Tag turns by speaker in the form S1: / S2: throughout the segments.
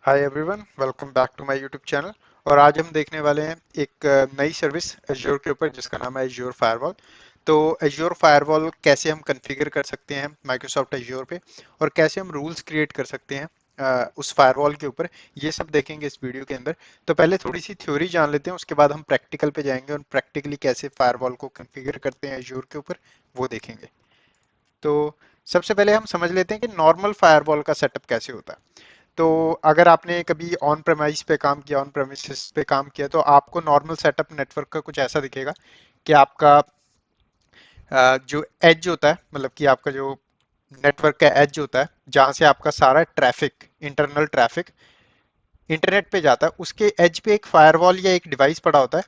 S1: Hi everyone, welcome back to my YouTube channel. और आज हम देखने वाले हैं एक नई सर्विस एज्योर के ऊपर जिसका नाम है एज्योर फायरवॉल। तो एज्योर फायरवॉल कैसे हम कॉन्फ़िगर कर सकते हैं माइक्रोसॉफ्ट एज्योर पे, और कैसे हम रूल्स क्रिएट कर सकते हैं उस फायरवॉल के ऊपर, ये सब देखेंगे इस वीडियो के अंदर। तो पहले थोड़ी सी थ्योरी जान लेते हैं, उसके बाद हम प्रैक्टिकल पे जाएंगे और प्रैक्टिकली कैसे फायरवॉल को कॉन्फ़िगर करते हैं एज्योर के ऊपर, वो देखेंगे। तो सबसे पहले हम समझ लेते हैं कि नॉर्मल फायरवॉल का सेटअप कैसे होता है। तो अगर आपने कभी ऑन प्रेमाइस पे काम किया, ऑन प्रेमिसेस पे काम किया, तो आपको नॉर्मल सेटअप नेटवर्क का कुछ ऐसा दिखेगा कि आपका जो एज होता है, मतलब कि आपका जो नेटवर्क का एज होता है, जहां से आपका सारा ट्रैफिक, इंटरनल ट्रैफिक इंटरनेट पे जाता है, उसके एज पे एक फायरवॉल या एक डिवाइस पड़ा होता है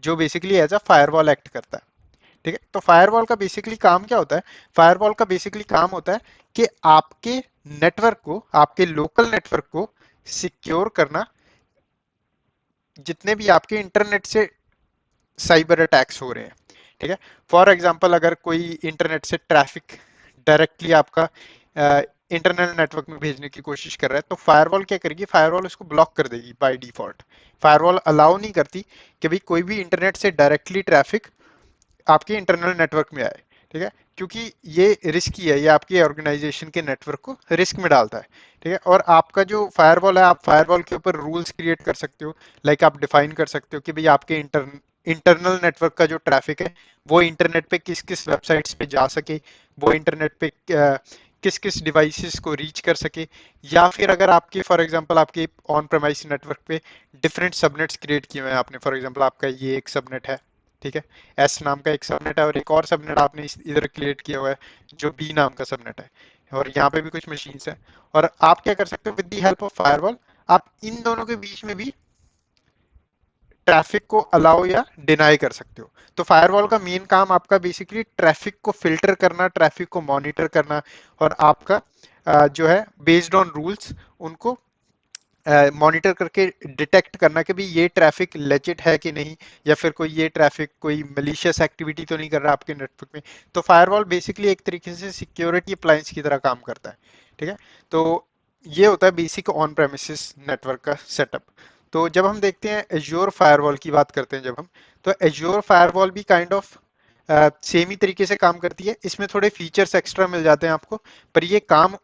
S1: जो basically as a firewall act करता है। ठीक है, तो फायरवॉल का बेसिकली काम क्या होता है? फायरवॉल का बेसिकली काम होता है कि आपके नेटवर्क को, आपके लोकल नेटवर्क को सिक्योर करना, जितने भी आपके इंटरनेट से साइबर अटैक्स हो रहे हैं। ठीक है, फॉर एग्जांपल अगर कोई इंटरनेट से ट्रैफिक डायरेक्टली आपका इंटरनल नेटवर्क में भेजने की कोशिश कर रहा है, तो फायरवॉल क्या करेगी? फायरवॉल उसको ब्लॉक कर देगी बाय डिफॉल्ट। फायरवॉल अलाउ नहीं करती कि भाई कोई भी इंटरनेट से डायरेक्टली ट्रैफिक आपके इंटरनल नेटवर्क में आए। ठीक है, क्योंकि ये रिस्की है, ये आपकी ऑर्गेनाइजेशन के नेटवर्क को रिस्क में डालता है। ठीक है, और आपका जो फायरवॉल है, आप फायरवॉल के ऊपर रूल्स क्रिएट कर सकते हो। लाइक आप डिफाइन कर सकते हो कि भाई आपके इंटरनल नेटवर्क का जो ट्रैफिक है, वो इंटरनेट पे किस किस वेबसाइट्स पे जा सके, वो इंटरनेट पे किस किस डिवाइसेस को रीच कर सके। या फिर अगर आपके फॉर एग्जांपल आपके ऑन प्रेमाइस नेटवर्क पे डिफरेंट सबनेट्स क्रिएट किए हुए हैं आपने, फॉर एग्जांपल आपका ये एक सबनेट है, ठीक है, एस नाम का एक सबनेट है, और एक और सबनेट आपने इधर क्रिएट किया हुआ है जो बी नाम का सबनेट है, और यहाँ पे भी कुछ मशीन्स हैं। और आप क्या कर सकते हो? With the help of firewall आप इन दोनों के बीच में भी ट्रैफिक को अलाउ या डिनाई कर सकते हो। तो फायरवॉल का मेन काम आपका बेसिकली ट्रैफिक को फिल्टर करना, ट्रैफिक को मॉनिटर करना, और आपका जो है बेस्ड ऑन रूल्स उनको मॉनिटर करके डिटेक्ट करना कि भाई ये ट्रैफिक लेजिट है कि नहीं, या फिर कोई ये ट्रैफिक कोई मलिशियस एक्टिविटी तो नहीं कर रहा आपके नेटवर्क में। तो फायरवॉल बेसिकली एक तरीके से सिक्योरिटी अप्लायंस की तरह काम करता है। ठीक है, तो ये होता है बेसिक ऑन प्रेमिसेस नेटवर्क का सेटअप। तो जब हम देखते हैं एज्योर फायरवॉल की बात करते हैं जब हम, तो एज्योर फायरवॉल भी काइंड ऑफ सेम ही तरीके से काम करती है। इसमें थोड़े फीचर्स एक्स्ट्रा मिल जाते हैं आपको, पर ये काम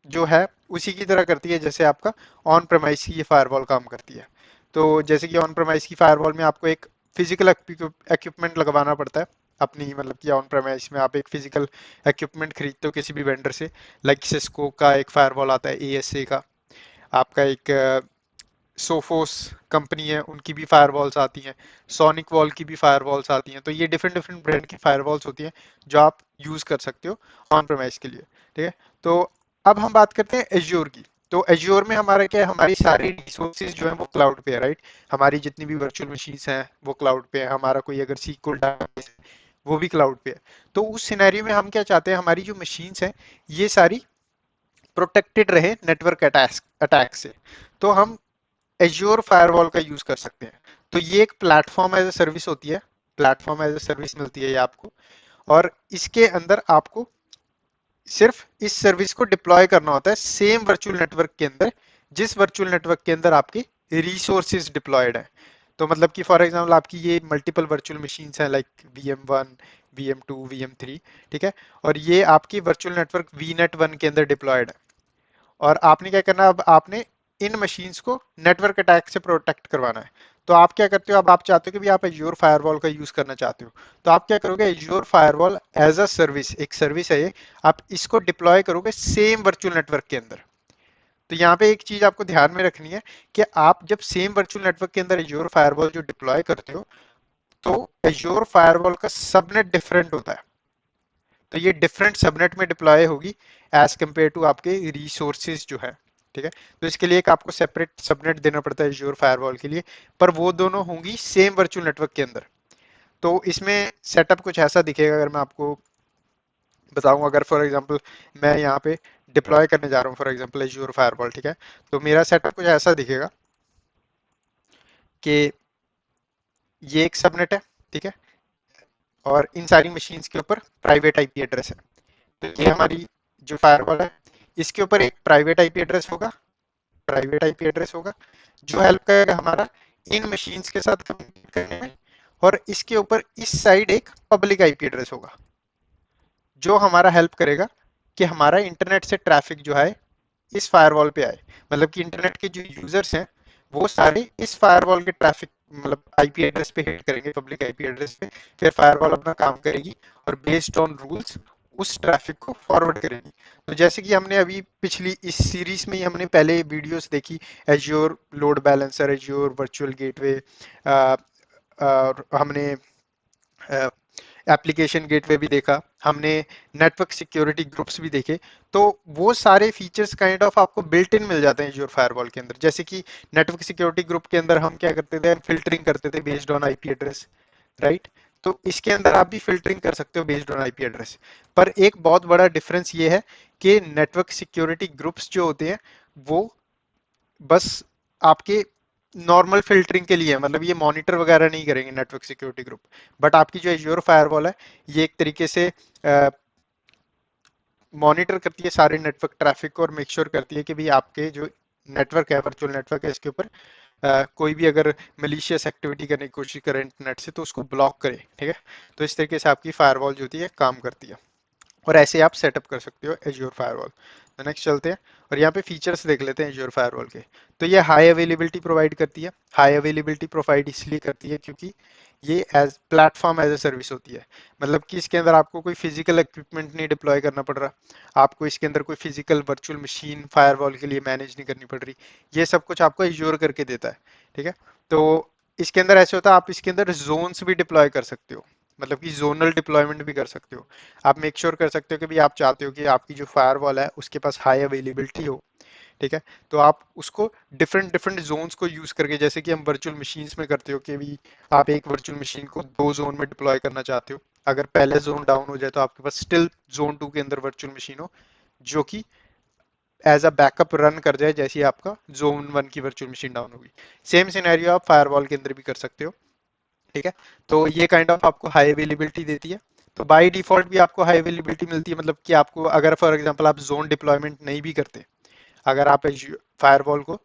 S1: जो है उसी की तरह करती है जैसे आपका ऑन प्रेमाइस की ये फायरवॉल काम करती है। तो जैसे कि ऑन प्रेमाइस की फायरवॉल में आपको एक फिजिकल इक्विपमेंट लगवाना पड़ता है अपनी, मतलब कि ऑन प्रेमाइस में आप एक फिजिकल इक्विपमेंट खरीदते हो किसी भी वेंडर से। लाइक सिस्को का एक फायरवॉल आता है, एएसए का, आपका एक सोफोस कंपनी है, उनकी भी फायरवॉल्स आती हैं, सोनिक वॉल की भी फायरवॉल्स आती हैं। तो ये डिफरेंट डिफरेंट ब्रांड की फायरवॉल्स होती हैं जो आप यूज कर सकते हो ऑन प्रेमाइस के लिए। ठीक है, तो अब हम बात करते हैं एज्योर की। तो एज्योर में हमारा क्या है? हमारी सारी रिसोर्सेज जो है वो क्लाउड पे है, राइट। हमारी जितनी भी वर्चुअल मशीन्स हैं वो क्लाउड पे है, हमारा कोई अगर सीक्वल डाटा वो भी क्लाउड पे है। तो उस सिनेरियो में हम क्या चाहते हैं? हमारी जो मशीन्स हैं ये सारी प्रोटेक्टेड रहे नेटवर्क अटैक से। तो हम एज्योर फायरवॉल का यूज कर सकते हैं। तो ये एक प्लेटफॉर्म एज ए सर्विस होती है, प्लेटफॉर्म एज ए सर्विस मिलती है ये आपको। और इसके अंदर आपको सिर्फ इस सर्विस को डिप्लॉय करना होता है सेम वर्चुअल नेटवर्क के अंदर, जिस वर्चुअल नेटवर्क के अंदर आपके रिसोर्सेज डिप्लॉयड है। तो मतलब कि फॉर एग्जांपल आपकी ये मल्टीपल वर्चुअल मशीन्स हैं, लाइक VM1, VM2, VM3। ठीक है, और ये आपकी वर्चुअल नेटवर्क VNet 1 के अंदर डिप्लॉयड है। और आपने क्या करना है? अब आपने इन मशीन्स को नेटवर्क अटैक से प्रोटेक्ट करवाना है। तो आप क्या करते हो? अब आप चाहते हो कि भी आप एज्योर फायरवॉल का यूज करना चाहते हो, तो आप क्या करोगे? Azure firewall as a service, एक सर्विस है ये, आप इसको डिप्लॉय करोगे सेम वर्चुअल नेटवर्क के अंदर। तो यहाँ पे एक चीज आपको ध्यान में रखनी है कि आप जब सेम वर्चुअल नेटवर्क के अंदर एज्योर फायरवॉल जो डिप्लॉय करते हो, तो एज्योर फायरवॉल का सबनेट डिफरेंट होता है। तो ये डिफरेंट सबनेट में डिप्लॉय होगी एज कंपेयर टू आपके रिसोर्सेज जो है। ठीक है, तो इसके लिए एक आपको सेपरेट सबनेट देना पड़ता है एज्योर फायरवॉल के लिए, पर वो दोनों होंगी सेम वर्चुअल नेटवर्क के अंदर। तो इसमें सेटअप कुछ ऐसा दिखेगा, अगर मैं आपको बताऊं, अगर फॉर एग्जांपल मैं यहाँ पे डिप्लॉय करने जा रहा हूँ फॉर एग्जांपल एज्योर फायरवॉल, ठीक है, तो मेरा सेटअप कुछ ऐसा दिखेगा कि ये एक सबनेट है, ठीक है, और इन सारी मशीन्स के ऊपर प्राइवेट आईपी एड्रेस है। तो ये हमारी जो फायरवॉल है, इसके ऊपर एक प्राइवेट आईपी एड्रेस होगा, प्राइवेट आईपी एड्रेस होगा जो हेल्प करेगा हमारा इन मशीन्स के साथ कम्युनिकेट करने में, और इसके ऊपर इस साइड एक पब्लिक आईपी एड्रेस होगा जो हमारा हेल्प करेगा कि हमारा इंटरनेट से ट्रैफिक जो है इस फायरवॉल पे आए। मतलब कि इंटरनेट के जो यूजर्स हैं वो सारे इस फायरवॉल के ट्रैफिक मतलब आईपी एड्रेस पे हिट करेंगे, पब्लिक आईपी एड्रेस पे। फिर फायरवॉल अपना काम करेगी और बेस्ड ऑन रूल्स उस ट्रैफिक को फॉरवर्ड करेगी। तो जैसे कि हमने अभी पिछली इस सीरीज में ही हमने पहले वीडियोस देखी, azure load balancer, azure virtual gateway, हमने एप्लीकेशन गेटवे भी देखा, हमने नेटवर्क सिक्योरिटी ग्रुप्स भी देखे। तो वो सारे फीचर्स काइंड ऑफ आपको बिल्ट इन मिल जाते हैं एज्योर फायरवॉल के अंदर। जैसे कि नेटवर्क सिक्योरिटी ग्रुप के अंदर हम क्या करते थे, फिल्टरिंग करते थे based on IP address, right. तो इसके अंदर आप भी फिल्टरिंग कर सकते हो बेस्ड ऑन आईपी एड्रेस। पर एक बहुत बड़ा डिफरेंस ये है कि नेटवर्क सिक्योरिटी ग्रुप्स जो होते हैं वो बस आपके नॉर्मल फिल्टरिंग के लिए है, मतलब ये मॉनिटर वगैरह नहीं करेंगे नेटवर्क सिक्योरिटी ग्रुप। बट आपकी जो एज्योर फायरवॉल है ये एक तरीके से मॉनिटर करती है सारे नेटवर्क ट्रैफिक को और मेक श्योर करती है कि भाई आपके जो नेटवर्क है, वर्चुअल नेटवर्क है, इसके ऊपर कोई भी अगर मलिशियस एक्टिविटी करने की कोशिश करे इंटरनेट से तो उसको ब्लॉक करे, ठीक है। तो इस तरीके से आपकी फायरवॉल जो होती है काम करती है, और ऐसे आप सेटअप कर सकते हो एज्योर फायरवॉल। तो नेक्स्ट चलते हैं और यहाँ पे फीचर्स देख लेते हैं एज्योर फायरवॉल के। तो ये हाई अवेलेबिलिटी प्रोवाइड करती है। हाई अवेलेबिलिटी प्रोवाइड इसलिए करती है क्योंकि ये as platform as a service होती है। मतलब कि इसके अंदर आपको कोई फिजिकल इक्विपमेंट नहीं डिप्लॉय करना पड़ रहा, आपको इसके अंदर कोई फिजिकल वर्चुअल मशीन फायरवॉल के लिए मैनेज नहीं करनी पड़ रही। ये सब कुछ आपको एज्योर करके देता है, ठीक है। तो इसके अंदर ऐसे होता है, आप इसके अंदर जोन्स भी डिप्लॉय कर सकते हो, मतलब कि जोनल डिप्लॉयमेंट भी कर सकते हो। आप मेक श्योर कर सकते हो कि भाई आप चाहते हो कि आपकी जो फायरवॉल है उसके पास हाई अवेलेबिलिटी हो, ठीक है। तो आप उसको डिफरेंट डिफरेंट जोन्स को यूज करके, जैसे कि हम वर्चुअल मशीन्स में करते हो कि भी आप एक वर्चुअल मशीन को दो जोन में डिप्लॉय करना चाहते हो, अगर पहले जोन डाउन हो जाए तो आपके पास स्टिल जोन 2 के अंदर वर्चुअल मशीन हो जो कि एज अ बैकअप रन कर जाए जैसे ही आपका जोन 1 की वर्चुअल मशीन डाउन होगी। सेम सिनेरियो आप फायरवॉल के अंदर भी कर सकते हो, ठीक है। तो ये काइंड ऑफ आपको हाई अवेलेबिलिटी देती है। तो बाय डिफॉल्ट भी आपको हाई अवेलेबिलिटी मिलती है, मतलब कि आपको अगर फॉर एग्जांपल आप जोन डिप्लॉयमेंट नहीं भी करते, अगर आप फायरवॉल को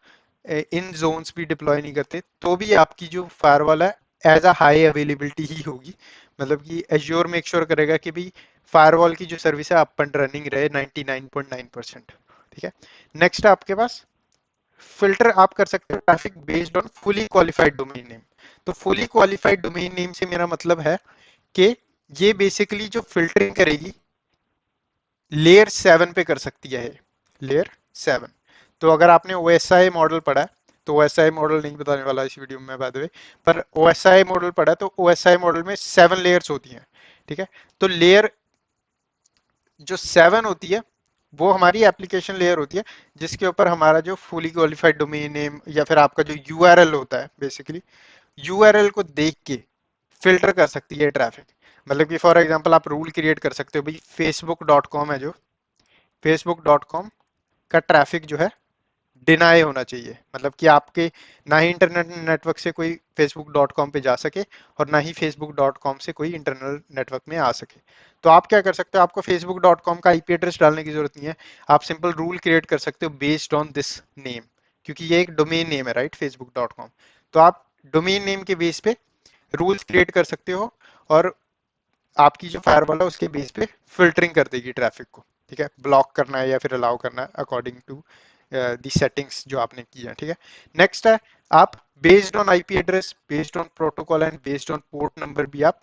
S1: इन जोन्स भी डिप्लॉय नहीं करते तो भी आपकी जो फायरवॉल है एज अ हाई अवेलेबिलिटी ही होगी। मतलब कि एज्योर मेक श्योर करेगा कि भाई फायरवॉल की जो सर्विस है अप एंड रनिंग रहे 99.9%, ठीक है। नेक्स्ट है आपके पास फिल्टर, आप कर सकते हो traffic based on fully qualified domain name. तो फुली क्वालिफाइड डोमेन नेम से मेरा मतलब है कि ये बेसिकली जो फिल्टरिंग करेगी लेयर 7 पे कर सकती है, लेयर 7। तो अगर आपने ओएसआई मॉडल पढ़ा है, तो ओएसआई मॉडल नहीं बताने वाला इस वीडियो में बाय द वे, पर ओएसआई मॉडल पढ़ा है तो ओएसआई मॉडल में 7 लेयर्स होती हैं, ठीक है। तो लेयर जो 7 होती है वो हमारी एप्लीकेशन लेयर होती है जिसके ऊपर हमारा जो फुली क्वालिफाइड डोमेन नेम या फिर आपका जो यूआरएल होता है, बेसिकली यूआरएल को देख के फिल्टर कर सकती है ट्रैफिक। मतलब कि फॉर एग्जांपल आप रूल क्रिएट कर सकते हो भाई facebook.com है जो facebook.com का ट्रैफिक जो है डिनाई होना चाहिए, मतलब कि आपके ना ही इंटरनेट नेटवर्क से कोई facebook.com पे जा सके और ना ही facebook.com से कोई इंटरनल नेटवर्क में आ सके। तो आप क्या कर सकते हो, आपको facebook.com का आईपी एड्रेस डालने की जरूरत नहीं है, आप सिंपल रूल क्रिएट कर सकते हो बेस्ड ऑन दिस नेम, क्योंकि ये एक डोमेन नेम है, राइट, facebook.com। तो आप डोमेन नेम के बेस पे रूल्स क्रिएट कर सकते हो और आपकी जो फायरवॉल है उसके बेस पे फिल्टरिंग कर देगी ट्रैफिक को, ठीक है। ब्लॉक करना है या फिर अलाउ करना है अकॉर्डिंग टू दी सेटिंग्स जो आपने की है, ठीक है। नेक्स्ट है आप based on IP address, based on protocol and based on port number भी आप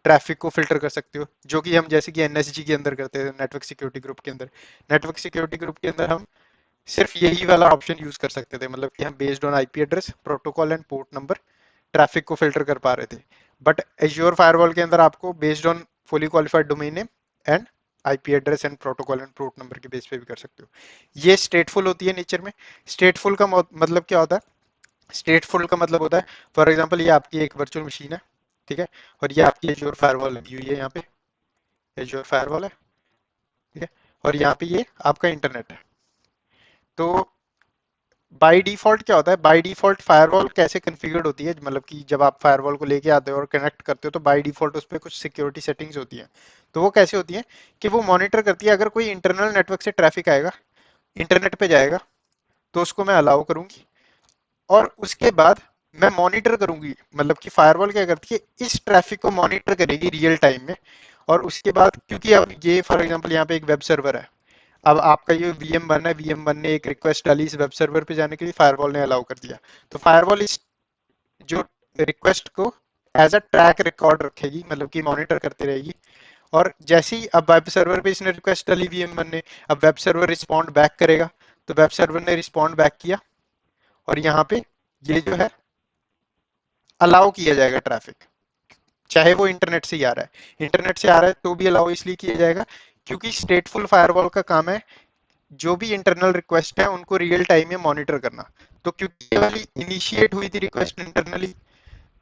S1: ट्रैफिक को फिल्टर कर सकते हो, जो कि हम जैसे कि एनएसजी के अंदर करते हैं, नेटवर्क सिक्योरिटी ग्रुप के अंदर। नेटवर्क सिक्योरिटी ग्रुप के अंदर हम सिर्फ यही वाला ऑप्शन यूज कर सकते थे, मतलब कि हम based on IP address, protocol and port number traffic को फिल्टर कर पा रहे थे। बट एज्योर फायरवॉल के अंदर आपको based on fully qualified domain name and IP address and protocol and port number के बेस पे भी कर सकते हो। ये स्टेटफुल होती है नेचर में। स्टेटफुल का मतलब क्या होता है, स्टेटफुल का मतलब होता है फॉर एग्जांपल ये आपकी एक वर्चुअल मशीन है, ठीक है, और ये आपकी एज्योर फायरवॉल लगी हुई है, यहाँ पे एज्योर फायरवॉल है, ठीक है, और यहाँ पे ये आपका इंटरनेट है। तो बाय डिफॉल्ट क्या होता है, बाय डिफॉल्ट फायरवॉल कैसे कॉन्फ़िगर्ड होती है, मतलब कि जब आप फायरवॉल को लेके आते हो और कनेक्ट करते हो तो बाय डिफॉल्ट उस पर कुछ सिक्योरिटी सेटिंग्स होती हैं। तो वो कैसे होती हैं कि वो मॉनिटर करती है अगर कोई इंटरनल नेटवर्क से ट्रैफिक आएगा, इंटरनेट पे जाएगा, तो उसको मैं अलाउ करूंगी। और उसके बाद मैं मॉनिटर करूंगी, मतलब कि फायरवॉल क्या करती है, इस ट्रैफिक को मॉनिटर करेगी रियल टाइम में। और उसके बाद क्योंकि अब ये फॉर एग्जांपल यहाँ पे एक वेब सर्वर है, अब आपका ये VM1 है, VM1 ने एक रिक्वेस्ट डाली इस वेब सर्वर पे जाने के लिए, फायरवॉल ने अलाउ कर दिया। तो फायरवॉल इस जो रिक्वेस्ट को एज अ ट्रैक रिकॉर्ड रखेगी, मतलब कि मॉनिटर करती रहेगी। और जैसे ही अब वेब सर्वर पे इसने रिक्वेस्ट डाली VM1 ने, अब वेब सर्वर रिस्पॉन्ड बैक करेगा। तो वेब सर्वर ने रिस्पॉन्ड बैक किया, और यहाँ पे ये जो है अलाउ किया जाएगा ट्रैफिक, चाहे वो इंटरनेट से ही आ रहा है। इंटरनेट से आ रहा है तो भी अलाउ इसलिए किया जाएगा क्योंकि स्टेटफुल फायरवॉल का काम है जो भी इंटरनल रिक्वेस्ट है उनको रियल टाइम में मॉनिटर करना। तो क्योंकि ये वाली इनिशिएट हुई थी रिक्वेस्ट इंटरनली,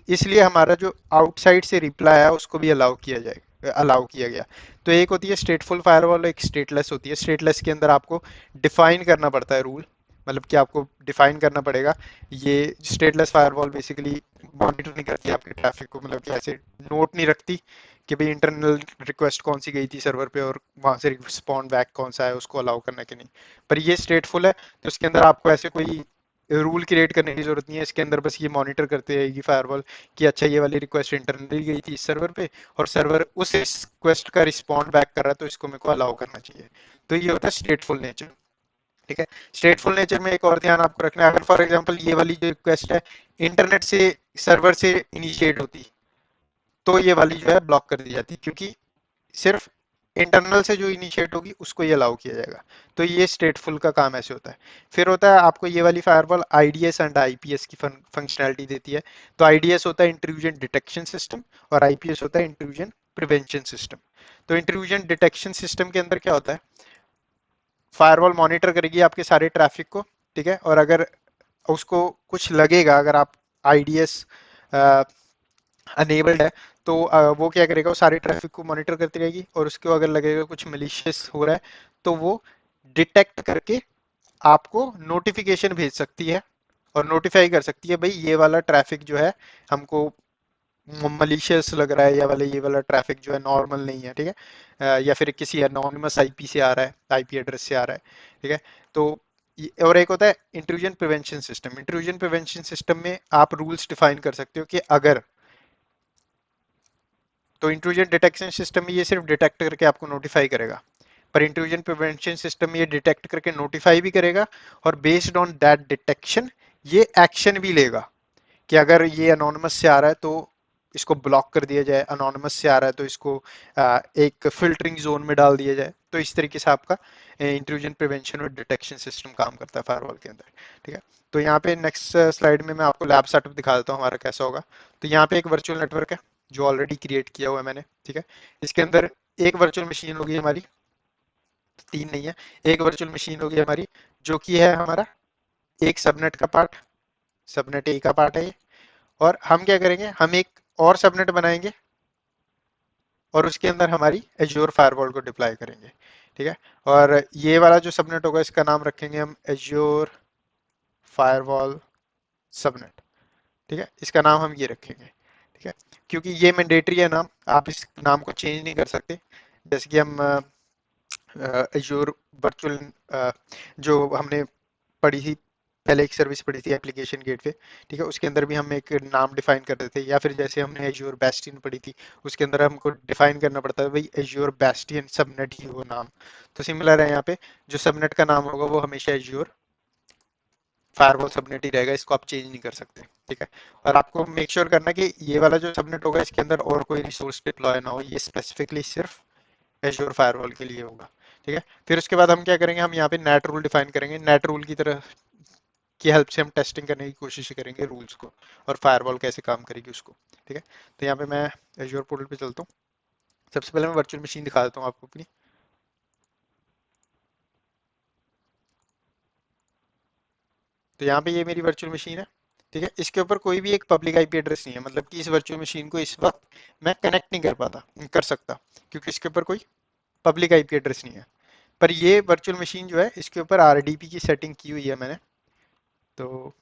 S1: इसलिए हमारा जो आउटसाइड से रिप्लाई है उसको भी अलाउ किया जाएगा, अलाउ किया गया। तो एक होती है स्टेटफुल फायरवॉल, एक स्टेटलेस होती है। स्टेटलेस के अंदर आपको डिफाइन करना पड़ता है रूल, मतलब कि आपको डिफाइन करना पड़ेगा। ये स्टेटलेस फायरवॉल बेसिकली मॉनिटर नहीं करती आपके ट्रैफिक को, मतलब कि ऐसे नोट नहीं रखती कि भाई इंटरनल रिक्वेस्ट कौन सी गई थी सर्वर पे और वहां से रिस्पॉन्ड बैक कौन सा है, उसको अलाउ करना कि नहीं। पर ये स्टेटफुल है, तो इसके अंदर आपको ऐसे कोई रूल क्रिएट करने की जरूरत नहीं है। इसके अंदर बस ये मॉनिटर करते रहेगी फायरवॉल कि अच्छा ये वाली रिक्वेस्ट इंटरनली गई थी इस सर्वर पे, और सर्वर उस रिक्वेस्ट का रिस्पॉन्ड बैक कर रहा है, तो इसको मेरे को अलाउ करना चाहिए। तो ये होता है स्टेटफुल नेचर। ठीक है। स्टेटफुल नेचर में एक और ध्यान आपको रखना है, अगर फॉर एग्जांपल ये वाली जो रिक्वेस्ट है इंटरनेट से सर्वर से इनिशिएट होती, तो ये वाली जो है ब्लॉक कर दी जाती, क्योंकि सिर्फ इंटरनल से जो इनिशिएट होगी उसको ये अलाउ किया जाएगा। तो ये स्टेटफुल का काम ऐसे होता है। फिर होता है आपको ये वाली फायरवॉल आईडीएस एंड आईपीएस की फंक्शनैलिटी देती है। तो आईडीएस होता है इंट्रूजन डिटेक्शन सिस्टम, और आईपीएस होता है इंट्रूजन प्रिवेंशन सिस्टम। तो इंट्रूजन डिटेक्शन सिस्टम के अंदर क्या होता है, फायरवॉल मॉनिटर करेगी आपके सारे ट्रैफिक को, ठीक है। और अगर उसको कुछ लगेगा, अगर आप आईडीएस अनेबल्ड है, तो वो क्या करेगा, वो सारे ट्रैफिक को मॉनिटर करती रहेगी, और उसको अगर लगेगा कुछ मलिशियस हो रहा है तो वो डिटेक्ट करके आपको नोटिफिकेशन भेज सकती है, और नोटिफाई कर सकती है भाई ये वाला ट्रैफिक जो है हमको मलिशियस लग रहा है, या वाला ये वाला ट्रैफिक जो है नॉर्मल नहीं है, ठीक है। या फिर किसी एनोनिमस आईपी से आ रहा है, आईपी एड्रेस से आ रहा है, ठीक है। तो और एक होता है intrusion prevention system. Intrusion prevention system में आप रूल्स डिफाइन कर सकते हो कि अगर, तो इंट्रूजन डिटेक्शन सिस्टम में ये सिर्फ डिटेक्ट करके आपको नोटिफाई करेगा, पर इंट्रूजन प्रिवेंशन सिस्टम में ये डिटेक्ट करके नोटिफाई भी करेगा, और बेस्ड ऑन दैट डिटेक्शन ये एक्शन भी लेगा कि अगर ये अनोनिमस से आ रहा है तो इसको ब्लॉक कर दिया जाए, अनोनिमस से आ रहा है तो इसको एक फिल्टरिंग जोन में डाल दिया जाए। तो इस तरीके से आपका इंट्रूजन प्रिवेंशन और डिटेक्शन सिस्टम काम करता है फायरवॉल के अंदर, ठीक है। तो यहाँ पे नेक्स्ट स्लाइड में मैं आपको लैब सेटअप दिखा देता हूँ हमारा कैसा होगा। तो यहाँ पे एक वर्चुअल नेटवर्क है जो ऑलरेडी क्रिएट किया हुआ है मैंने, ठीक है। इसके अंदर एक वर्चुअल मशीन होगी हमारी, तीन नहीं है, एक वर्चुअल मशीन होगी हमारी जो कि है हमारा एक सबनेट का पार्ट, सबनेट ए का पार्ट है ये। और हम क्या करेंगे, हम एक और सबनेट बनाएंगे, और उसके अंदर हमारी एज्योर फायरवॉल को डिप्लॉय करेंगे, ठीक है। और ये वाला जो सबनेट होगा इसका नाम रखेंगे हम एज्योर फायरवॉल सबनेट, ठीक है। इसका नाम हम ये रखेंगे, ठीक है, क्योंकि ये मैंडेटरी है नाम, आप इस नाम को चेंज नहीं कर सकते। जैसे कि हम एज्योर वर्चुअल जो हमने पढ़ी थी, पहले एक सर्विस पढ़ी थी एप्लीकेशन गेटवे, ठीक है, उसके अंदर भी हम एक नाम डिफाइन करते थे। या फिर जैसे हमने एज्योर बेस्टियन पढ़ी थी, उसके अंदर हमको डिफाइन करना पड़ता है भाई एज्योर बेस्टियन सबनेट ही वो नाम। तो सिमिलर है यहाँ पे, जो सबनेट का नाम होगा वो हमेशा एज्योर फायरवॉल सबनेट ही रहेगा, इसको आप चेंज नहीं कर सकते, ठीक है। और आपको मेक श्योर करना कि ये वाला जो सबनेट होगा इसके अंदर और कोई रिसोर्स डिप्लॉय ना हो, ये स्पेसिफिकली सिर्फ एज्योर फायरवॉल के लिए होगा, ठीक है। फिर उसके बाद हम क्या करेंगे, हम यहाँ पे नेट रूल डिफाइन करेंगे। नेट रूल की तरह की हेल्प से हम टेस्टिंग करने की कोशिश करेंगे रूल्स को, और फायरवॉल कैसे काम करेगी उसको, ठीक है। तो यहाँ पे मैं एज्योर पोर्टल पे चलता हूँ। सबसे पहले मैं वर्चुअल मशीन दिखा देता हूँ आपको अपनी। तो यहाँ पे ये मेरी वर्चुअल मशीन है, ठीक है। इसके ऊपर कोई भी एक पब्लिक आईपी एड्रेस नहीं है, मतलब कि इस वर्चुअल मशीन को इस वक्त मैं कनेक्ट नहीं कर पाता, कर सकता, क्योंकि इसके ऊपर कोई पब्लिक आईपी एड्रेस नहीं है। पर ये वर्चुअल मशीन जो है इसके ऊपर आरडीपी की सेटिंग की हुई है मैंने। तो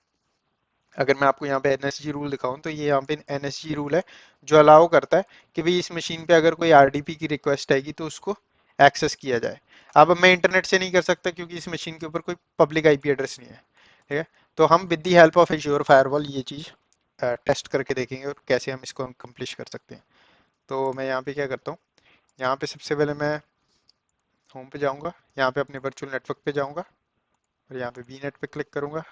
S1: अगर मैं आपको यहाँ पे एनएसजी रूल दिखाऊं, तो ये यहाँ पे एनएसजी रूल है जो अलाउ करता है कि भाई इस मशीन पे अगर कोई आरडीपी की रिक्वेस्ट आएगी तो उसको एक्सेस किया जाए। अब मैं इंटरनेट से नहीं कर सकता क्योंकि इस मशीन के ऊपर कोई पब्लिक आईपी एड्रेस नहीं है। ठीक है। तो हम with the help of azure firewall ये चीज़ टेस्ट करके देखेंगे और कैसे हम इसको अकम्प्लिश कर सकते हैं। तो मैं यहाँ पे क्या करता हूँ, यहाँ पे सबसे पहले मैं होम पे जाऊँगा, यहाँ पे अपने वर्चुअल नेटवर्क पे जाऊँगा और यहाँ पे वी नेट पे क्लिक करूँगा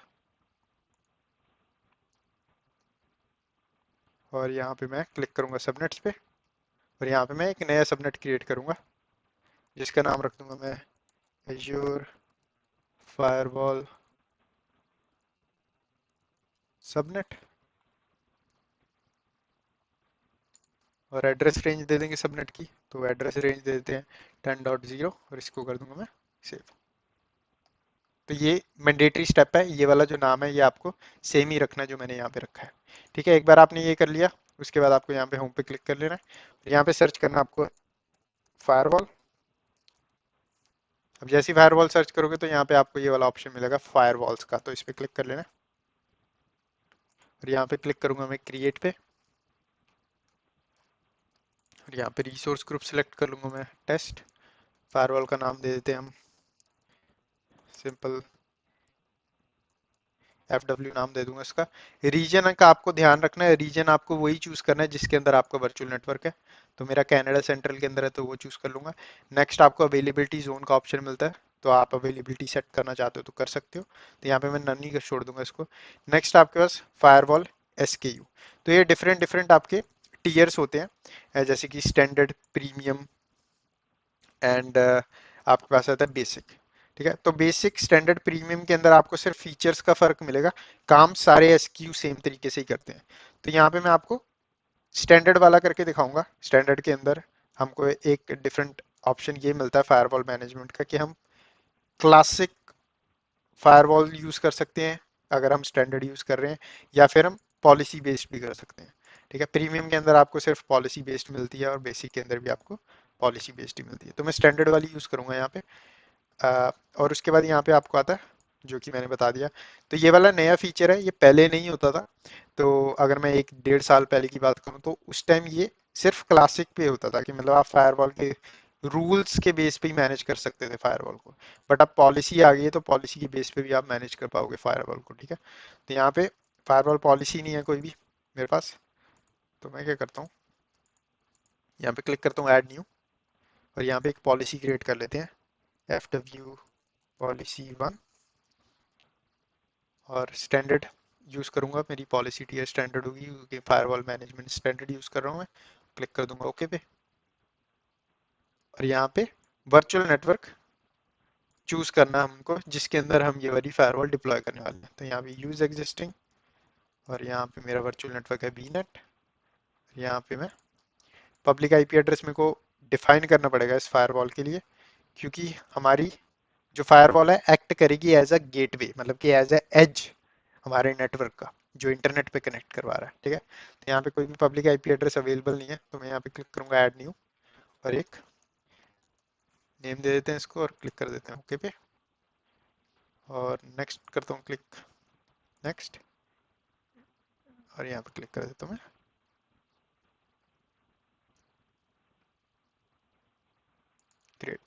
S1: और यहाँ पे मैं क्लिक करूँगा सबनेट्स पे और यहाँ पे मैं एक नया सबनेट क्रिएट करूँगा जिसका नाम रख दूंगा मैं एज्योर फायरवॉल सबनेट और एड्रेस रेंज दे देंगे सबनेट की, तो एड्रेस रेंज दे देते हैं 10.0 और इसको कर दूंगा मैं सेव। तो ये मैंडेटरी स्टेप है, ये वाला जो नाम है ये आपको सेम ही रखना है जो मैंने यहाँ पे रखा है। ठीक है, एक बार आपने ये कर लिया उसके बाद आपको यहाँ पे होम पे क्लिक कर लेना है, यहाँ पे सर्च करना आपको फायरवॉल। अब जैसे ही फायरवॉल सर्च करोगे तो यहाँ पे आपको ये वाला ऑप्शन मिलेगा फायरवॉल्स का, तो इस पे क्लिक कर लेना और यहाँ पे क्लिक करूंगा मैं क्रिएट पे और यहाँ पे रिसोर्स ग्रुप सेलेक्ट कर लूंगा मैं टेस्ट। फायरवॉल का नाम दे देते हैं हम सिंपल FW नाम दे दूंगा इसका। रीजन का आपको ध्यान रखना है, रीजन आपको वही चूज करना है जिसके अंदर आपका वर्चुअल नेटवर्क है। तो मेरा कनाडा सेंट्रल के अंदर है तो वो चूज कर लूंगा। नेक्स्ट आपको अवेलेबिलिटी जोन का ऑप्शन मिलता है, तो आप अवेलेबिलिटी सेट करना चाहते हो तो कर सकते हो, तो यहाँ पे मैं नन ही का छोड़ दूंगा इसको। नेक्स्ट आपके पास फायरवॉल SKU, तो ये डिफरेंट डिफरेंट आपके टीयर्स होते हैं, जैसे कि स्टैंडर्ड, प्रीमियम एंड आपके पास आता है बेसिक। ठीक है, तो बेसिक, स्टैंडर्ड, प्रीमियम के अंदर आपको सिर्फ फीचर्स का फर्क मिलेगा, काम सारे SKU सेम तरीके से ही करते हैं। तो यहाँ पे मैं आपको स्टैंडर्ड वाला करके दिखाऊंगा। स्टैंडर्ड के अंदर हमको एक डिफरेंट ऑप्शन ये मिलता है फायरवॉल मैनेजमेंट का कि हम क्लासिक फायरवॉल यूज कर सकते हैं अगर हम स्टैंडर्ड यूज कर रहे हैं, या फिर हम पॉलिसी बेस्ड भी कर सकते हैं। ठीक है, प्रीमियम के अंदर आपको सिर्फ पॉलिसी बेस्ड मिलती है और बेसिक के अंदर भी आपको पॉलिसी बेस्ड ही मिलती है, तो मैं स्टैंडर्ड वाली यूज करूंगा यहाँ पे। और उसके बाद यहाँ पे आपको आता है जो कि मैंने बता दिया। तो ये वाला नया फीचर है, ये पहले नहीं होता था। तो अगर मैं 1-1.5 साल पहले की बात करूँ तो उस टाइम ये सिर्फ क्लासिक पे होता था कि मतलब आप फायरवॉल के रूल्स के बेस पे ही मैनेज कर सकते थे फायरवॉल को। बट अब पॉलिसी आ गई है तो पॉलिसी के बेस पे भी आप मैनेज कर पाओगे फायरवॉल को। ठीक है, तो यहाँ पे फायरवॉल पॉलिसी नहीं है कोई भी मेरे पास, तो मैं क्या करता हूँ, यहाँ पे क्लिक करता हूँ ऐड न्यू और यहाँ पे एक पॉलिसी क्रिएट कर लेते हैं, FW पॉलिसी 1 और स्टैंडर्ड यूज़ करूंगा। मेरी पॉलिसी टीयर स्टैंडर्ड होगी क्योंकि फायरवॉल मैनेजमेंट स्टैंडर्ड यूज़ कर रहा हूँ मैं। क्लिक कर दूंगा ओके पे और यहाँ पे वर्चुअल नेटवर्क चूज करना हमको जिसके अंदर हम ये वाली फायरवॉल डिप्लॉय करने वाले हैं। तो यहाँ पे यूज एग्जिस्टिंग और यहाँ पे मेरा वर्चुअल नेटवर्क है बीनेट। यहाँ पे मैं पब्लिक IP एड्रेस मेरे को डिफाइन करना पड़ेगा इस फायरवॉल के लिए, क्योंकि हमारी जो फायरवॉल है एक्ट करेगी एज अ गेटवे, मतलब कि एज अ एज हमारे नेटवर्क का जो इंटरनेट पे कनेक्ट करवा रहा है। ठीक है, तो यहाँ पे कोई भी पब्लिक IP एड्रेस अवेलेबल नहीं है, तो मैं यहाँ पे क्लिक करूंगा ऐड न्यू और एक नेम दे देते हैं इसको और क्लिक कर देते हैं ओके पे और नेक्स्ट करता हूँ क्लिक, नेक्स्ट, और यहाँ पे क्लिक कर देता हूँ मैं क्रिएट।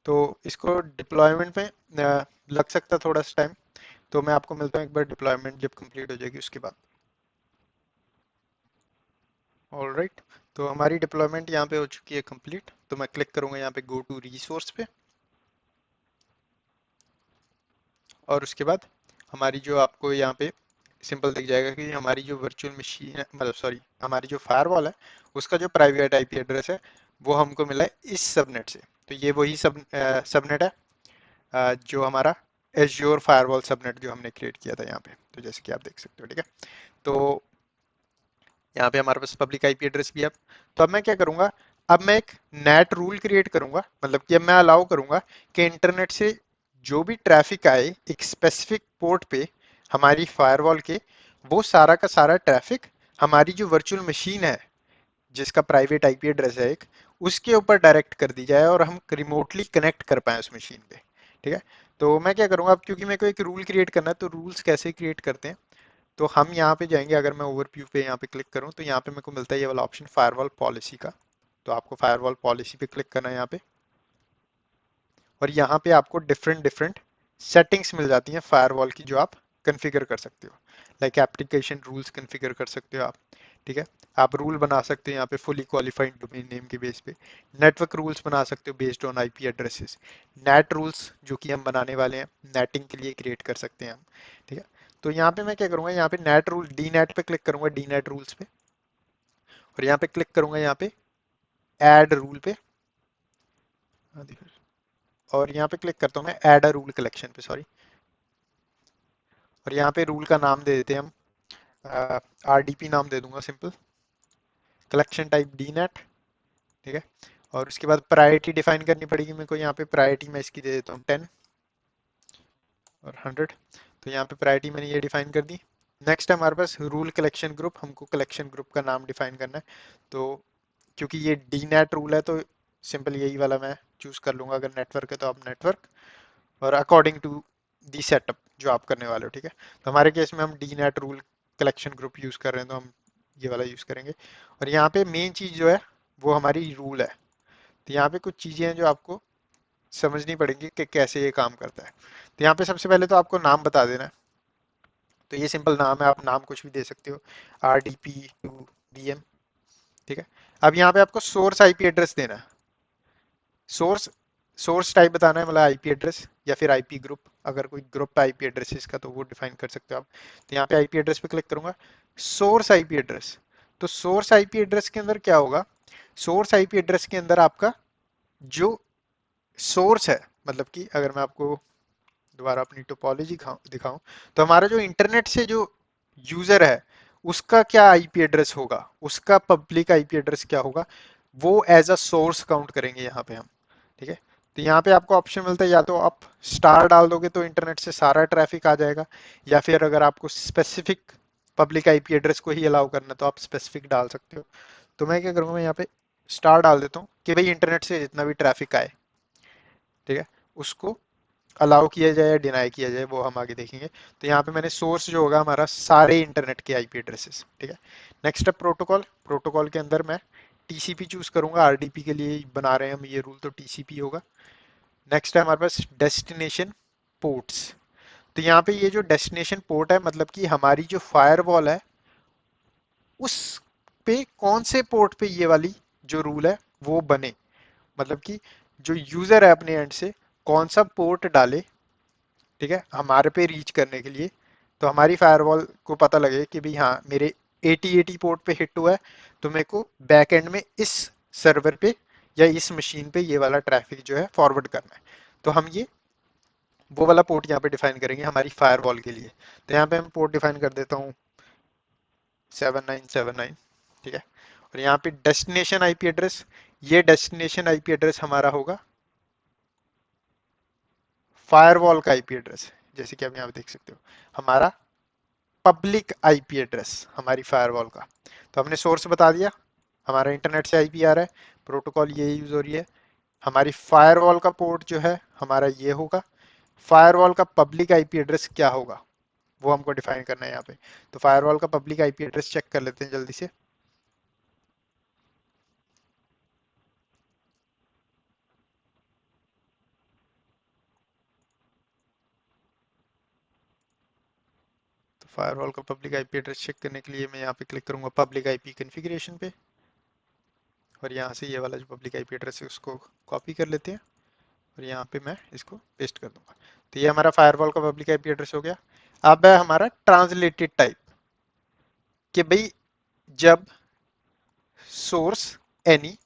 S1: तो इसको डिप्लॉयमेंट में लग सकता है थोड़ा सा टाइम, तो मैं आपको मिलता हूँ एक बार डिप्लॉयमेंट जब कंप्लीट हो जाएगी उसके बाद। ऑल राइट, तो हमारी डिप्लॉयमेंट यहाँ पे हो चुकी है कंप्लीट, तो मैं क्लिक करूंगा यहाँ पे गो टू रिसोर्स पे और उसके बाद हमारी जो आपको यहाँ पे सिंपल दिख जाएगा कि हमारी जो वर्चुअल मशीन है, मतलब सॉरी हमारी जो फायरवॉल है उसका जो प्राइवेट IP एड्रेस है वो हमको मिला है इस सबनेट से। तो ये वही सबनेट है जो हमारा एज्योर फायरवॉल सबनेट जो हमने क्रिएट किया था यहाँ पे, तो जैसे कि आप देख सकते हो। ठीक है, तो यहाँ पे हमारे पास पब्लिक IP एड्रेस भी है। तो अब मैं क्या करूंगा, अब मैं एक नेट रूल क्रिएट करूंगा, मतलब कि अब मैं अलाउ करूंगा कि इंटरनेट से जो भी ट्रैफिक आए एक स्पेसिफिक पोर्ट पे हमारी फायरवॉल के, वो सारा का सारा ट्रैफिक हमारी जो वर्चुअल मशीन है जिसका प्राइवेट IP एड्रेस है एक, उसके ऊपर डायरेक्ट कर दी जाए और हम रिमोटली कनेक्ट कर पाए उस मशीन पे। ठीक है, तो मैं क्या करूंगा अब, क्योंकि मेरे को एक रूल क्रिएट करना है, तो रूल्स कैसे क्रिएट करते हैं, तो हम यहाँ पे जाएंगे। अगर मैं ओवरव्यू पे यहाँ पे क्लिक करूँ तो यहाँ पे मेरे को मिलता है ये वाला ऑप्शन फायरवॉल पॉलिसी का। तो आपको फायरवॉल पॉलिसी पे क्लिक करना है यहाँ पे, और यहाँ पे आपको डिफरेंट डिफरेंट सेटिंग्स मिल जाती हैं फायरवॉल की, जो आप कॉन्फ़िगर कर सकते हो। लाइक एप्लीकेशन रूल्स कॉन्फ़िगर कर सकते हो आप, ठीक है। आप रूल बना सकते हो यहाँ पे फुली क्वालिफाइड डोमेन नेम के बेस पे। नेटवर्क रूल्स बना सकते हो based on IP addresses. Net rules जो कि हम बनाने वाले हैं नेटिंग के लिए क्रिएट कर सकते हैं हम, ठीक है। तो यहाँ पे मैं क्या करूँगा, यहाँ पे नेट रूल डी नेट पे क्लिक करूंगा, डी नेट रूल्स पे, और यहाँ पे क्लिक करूंगा यहाँ पे ऐड रूल पे, और यहाँ पे क्लिक करता हूँ मैं ऐड अ रूल कलेक्शन पे, सॉरी। और यहाँ पे रूल का नाम दे देते हैं हम, आरडीपी नाम दे दूंगा simple, collection type D net, ठीक है। और उसके बाद प्रायोरिटी डिफाइन करनी पड़ेगी मेरे को, यहाँ पे प्रायोरिटी मैं इसकी दे देता हूँ 10 और 100। तो यहाँ पे प्रायोरिटी मैंने ये डिफाइन कर दी। नेक्स्ट है हमारे पास रूल कलेक्शन ग्रुप, हमको कलेक्शन ग्रुप का नाम डिफाइन करना है। तो क्योंकि ये डी नेट रूल है तो सिंपल यही वाला मैं चूज कर लूंगा। अगर नेटवर्क है तो आप नेटवर्क, और अकॉर्डिंग टू दी सेटअप जो आप करने वाले हो, ठीक है। तो हमारे केस में हम D net rule collection group use कर रहे हैं, तो हम ये वाला यूज करेंगे। और यहाँ पे मेन चीज जो है वो हमारी रूल है। तो यहाँ पे कुछ चीजें हैं जो आपको समझनी पड़ेंगी कि कैसे ये काम करता है। तो यहाँ पे सबसे पहले तो आपको नाम बता देना है। तो ये सिंपल नाम है, आप नाम कुछ भी दे सकते हो, R D P to V M, ठीक है। अब यहाँ पे आपको सोर्स आईपी एड्रेस देना है। सोर्स सोर्स टाइप बताना है, मतलब आईपी एड्रेस या फिर आईपी ग्रुप। अगर कोई ग्रुप है आईपी एड्रेसेस का तो वो डिफाइन कर सकते हो आप। तो यहाँ पे आईपी एड्रेस पे क्लिक करूंगा, सोर्स आईपी एड्रेस। तो सोर्स आईपी एड्रेस के अंदर क्या होगा, सोर्स आईपी एड्रेस के अंदर आपका जो सोर्स है, मतलब कि अगर मैं आपको दोबारा अपनी टोपोलॉजी दिखाऊं, तो हमारा जो इंटरनेट से जो यूजर है उसका क्या आईपी एड्रेस होगा, उसका पब्लिक आईपी एड्रेस क्या होगा, वो एज अ सोर्स काउंट करेंगे यहाँ पे हम, ठीक है। तो यहाँ पे आपको ऑप्शन मिलता है, या तो आप स्टार डाल दोगे तो इंटरनेट से सारा ट्रैफिक आ जाएगा, या फिर अगर आपको स्पेसिफिक पब्लिक आईपी एड्रेस को ही अलाउ करना है तो आप स्पेसिफिक डाल सकते हो। तो मैं क्या करूँगा, मैं यहाँ पे स्टार डाल देता हूँ कि भाई इंटरनेट से जितना भी ट्रैफिक आए, ठीक है, उसको अलाउ किया जाए या डिनाई किया जाए वो हम आगे देखेंगे। तो यहाँ पे मैंने सोर्स जो होगा हमारा सारे इंटरनेट के आईपी एड्रेसेस, ठीक है। नेक्स्ट है प्रोटोकॉल। प्रोटोकॉल के अंदर मैं टीसीपी चूज करूंगा, आरडीपी के लिए बना रहे हैं हम ये रूल, तो टीसीपी होगा। नेक्स्ट है हमारे पास डेस्टिनेशन पोर्ट्स। तो यहाँ पे ये जो डेस्टिनेशन पोर्ट है, मतलब कि हमारी जो फायरवॉल है उस पे कौन से पोर्ट पे ये वाली जो रूल है वो बने, मतलब कि जो यूजर है अपने एंड से कौन सा पोर्ट डाले, ठीक है, हमारे पे रीच करने के लिए। तो हमारी फायरवॉल को पता लगे कि भाई हाँ मेरे 8080 पोर्ट पे हिट हुआ है, तो मेरे को बैक एंड में इस सर्वर पे या इस मशीन पे ये वाला ट्रैफिक जो है फॉरवर्ड करना है। तो हम ये वो वाला पोर्ट यहाँ पे डिफाइन करेंगे हमारी फायरवॉल के लिए। तो यहाँ पे हम पोर्ट डिफाइन कर देता हूँ 7979, ठीक है। और यहाँ पे डेस्टिनेशन आईपी एड्रेस, ये डेस्टिनेशन आईपी एड्रेस हमारा होगा फायरवॉल का आईपी एड्रेस। जैसे कि आप यहाँ पे देख सकते हो, हमारा पब्लिक आईपी एड्रेस हमारी फायरवॉल का। तो हमने सोर्स बता दिया, हमारा इंटरनेट से आईपी आ रहा है, प्रोटोकॉल ये यूज हो रही है। हमारी फायरवॉल का पोर्ट जो है हमारा ये होगा, फायरवॉल का पब्लिक आईपी एड्रेस क्या होगा वो हमको डिफाइन करना है यहाँ पे। तो फायरवॉल का पब्लिक आईपी एड्रेस चेक कर लेते हैं जल्दी से। तो फायरवॉल का पब्लिक आईपी एड्रेस चेक करने के लिए मैं यहाँ पे क्लिक करूंगा पब्लिक आईपी कॉन्फ़िगरेशन पे, और यहाँ से ये वाला जो पब्लिक आईपी एड्रेस है उसको कॉपी कर लेते हैं, और यहाँ पे मैं इसको पेस्ट कर दूंगा। तो ये हमारा फायरवॉल का पब्लिक आईपी एड्रेस हो गया। अब है हमारा ट्रांसलेटेड टाइप, कि भाई जब source any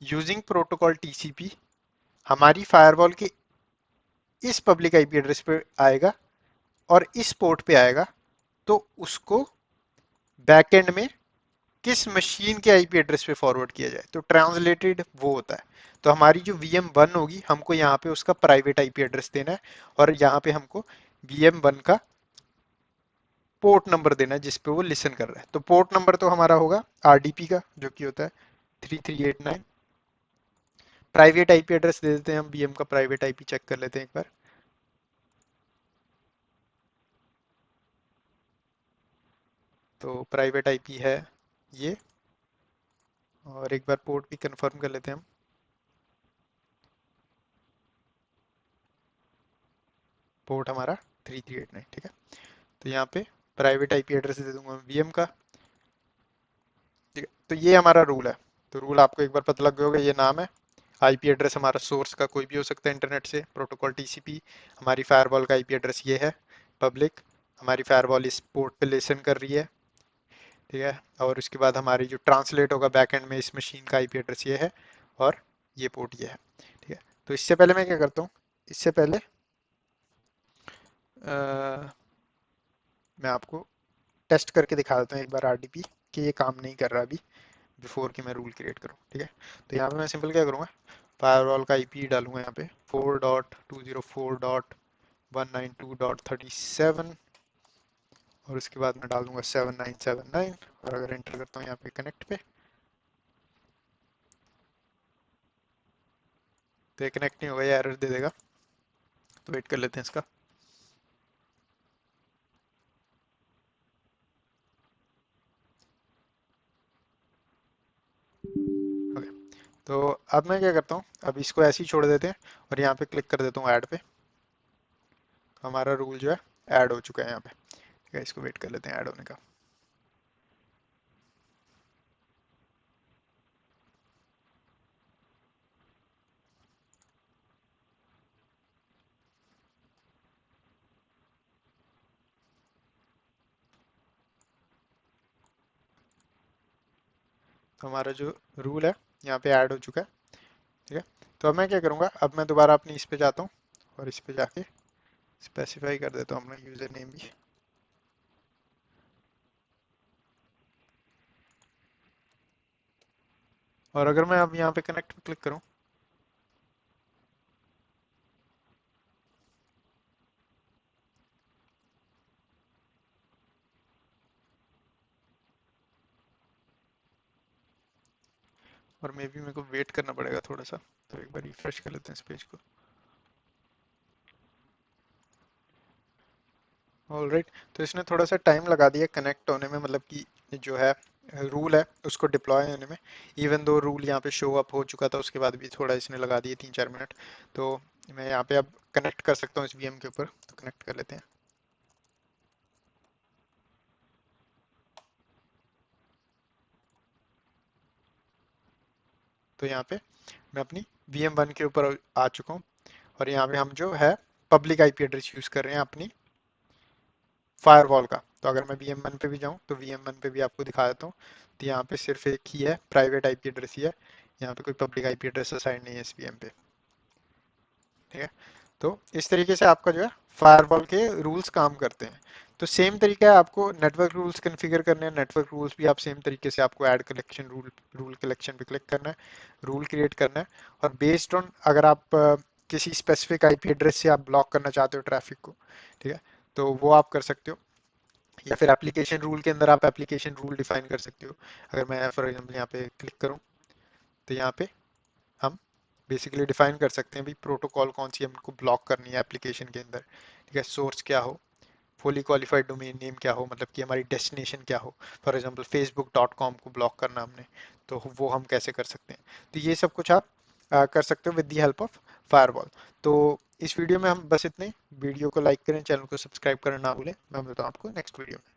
S1: using protocol TCP हमारी फायरवॉल के इस पब्लिक आईपी एड्रेस पे आएगा और इस पोर्ट पे आएगा, तो उसको बैकएंड में किस मशीन के आईपी एड्रेस पे फॉरवर्ड किया जाए, तो ट्रांसलेटेड वो होता है। तो हमारी जो VM1 होगी हमको यहाँ पे उसका प्राइवेट आईपी एड्रेस देना है, और यहाँ पे हमको VM1 का पोर्ट नंबर देना है जिसपे वो लिसन कर रहा है। तो पोर्ट नंबर तो हमारा होगा आरडीपी का जो कि होता है 3389। प्राइवेट आईपी एड्रेस दे देते हैं हम, VM का प्राइवेट आईपी चेक कर लेते हैं एक बार। तो प्राइवेट आईपी है ये, और एक बार पोर्ट भी कंफर्म कर लेते हैं हम। पोर्ट हमारा 3389, ठीक है। तो यहाँ पे प्राइवेट आईपी एड्रेस दे दूंगा वीएम का, ठीक है। तो ये हमारा रूल है। तो रूल आपको एक बार पता लग गया होगा, ये नाम है। आईपी एड्रेस हमारा सोर्स का कोई भी हो सकता है इंटरनेट से, प्रोटोकॉल टीसीपी। हमारी फायरवॉल का आईपी एड्रेस ये है, पब्लिक। हमारी फायरवॉल इस पोर्ट पे लिसन कर रही है, ठीक है। और उसके बाद हमारी जो ट्रांसलेट होगा बैकएंड में, इस मशीन का आईपी एड्रेस ये है, और ये पोर्ट ये है, ठीक है। तो इससे पहले मैं क्या करता हूँ, इससे पहले अ, मैं आपको टेस्ट करके दिखा देता हूँ एक बार आरडीपी कि ये काम नहीं कर रहा अभी, बिफोर कि मैं रूल क्रिएट करूँ, ठीक है। तो यहाँ पे मैं सिंपल क्या करूँगा, फायरवॉल का आईपी डालूंगा यहाँ पे 4.204.192.37, और उसके बाद मैं डाल दूंगा 7979, और अगर एंटर करता हूँ यहाँ पे कनेक्ट पे, तो ये कनेक्ट नहीं होगा, ये एरर दे देगा। तो वेट कर लेते हैं इसका। ओके, तो अब मैं क्या करता हूँ, अब इसको ऐसे ही छोड़ देते हैं, और यहाँ पे क्लिक कर देता हूँ ऐड पे। तो हमारा रूल जो है ऐड हो चुका है यहाँ पे, ठीक है। इसको वेट कर लेते हैं ऐड होने का। तो हमारा जो रूल है यहाँ पे ऐड हो चुका है, ठीक है। तो अब मैं क्या करूँगा, अब मैं दोबारा अपनी इस पे जाता हूँ, और इस पे जाके स्पेसिफाई कर देता हूँ अपना यूजर नेम भी। और अगर मैं अब यहाँ पे कनेक्ट पे क्लिक करूँ, और मे भी मेरे को वेट करना पड़ेगा थोड़ा सा, तो एक बार रिफ्रेश कर लेते हैं इस पेज को। ऑलराइट, तो इसने थोड़ा सा टाइम लगा दिया कनेक्ट होने में, मतलब कि जो है रूल है उसको डिप्लॉय होने में। इवन दो रूल यहाँ पे शो अप हो चुका था, उसके बाद भी थोड़ा इसने लगा दिए 3-4 मिनट। तो मैं यहाँ पे अब कनेक्ट कर सकता हूँ इस वीएम के ऊपर, तो कनेक्ट कर लेते हैं। तो यहाँ पे मैं अपनी VM1 के ऊपर आ चुका हूँ, और यहाँ पे हम जो है पब्लिक आईपी एड्रेस यूज कर रहे हैं अपनी फायरवॉल का। तो अगर मैं VM1 पे भी जाऊँ तो VM1 पे भी आपको दिखा देता हूँ। तो यहाँ पे सिर्फ एक ही है, प्राइवेट आईपी एड्रेस ही है, यहाँ पे कोई पब्लिक आईपी एड्रेस असाइन नहीं है इस VM पे, ठीक है। तो इस तरीके से आपका जो है फायरवॉल के रूल्स काम करते हैं। तो सेम तरीका है, आपको नेटवर्क रूल्स कॉन्फ़िगर करने हैं, नेटवर्क रूल्स भी आप सेम तरीके से, आपको add collection rule, rule collection पे क्लिक करना है, रूल क्रिएट करना है, और बेस्ड ऑन अगर आप किसी स्पेसिफिक आईपी एड्रेस से आप ब्लॉक करना चाहते हो ट्रैफिक को, ठीक है, तो वो आप कर सकते हो। या फिर एप्लीकेशन रूल के अंदर आप एप्लीकेशन रूल डिफाइन कर सकते हो। अगर मैं फॉर एग्जांपल यहाँ पे क्लिक करूँ, तो यहाँ पे हम बेसिकली डिफाइन कर सकते हैं भी प्रोटोकॉल कौन सी हमको ब्लॉक करनी है एप्लीकेशन के अंदर, ठीक है। सोर्स क्या हो, फुली क्वालिफाइड डोमेन नेम क्या हो, मतलब कि हमारी डेस्टिनेशन क्या हो। फॉर एग्जांपल facebook.com को ब्लॉक करना हमने, तो वो हम कैसे कर सकते हैं। तो ये सब कुछ आप कर सकते हो with the help of firewall. तो इस वीडियो में हम बस इतने। वीडियो को लाइक करें, चैनल को सब्सक्राइब करना ना भूलें। मैं मिलता हूँ आपको नेक्स्ट वीडियो में।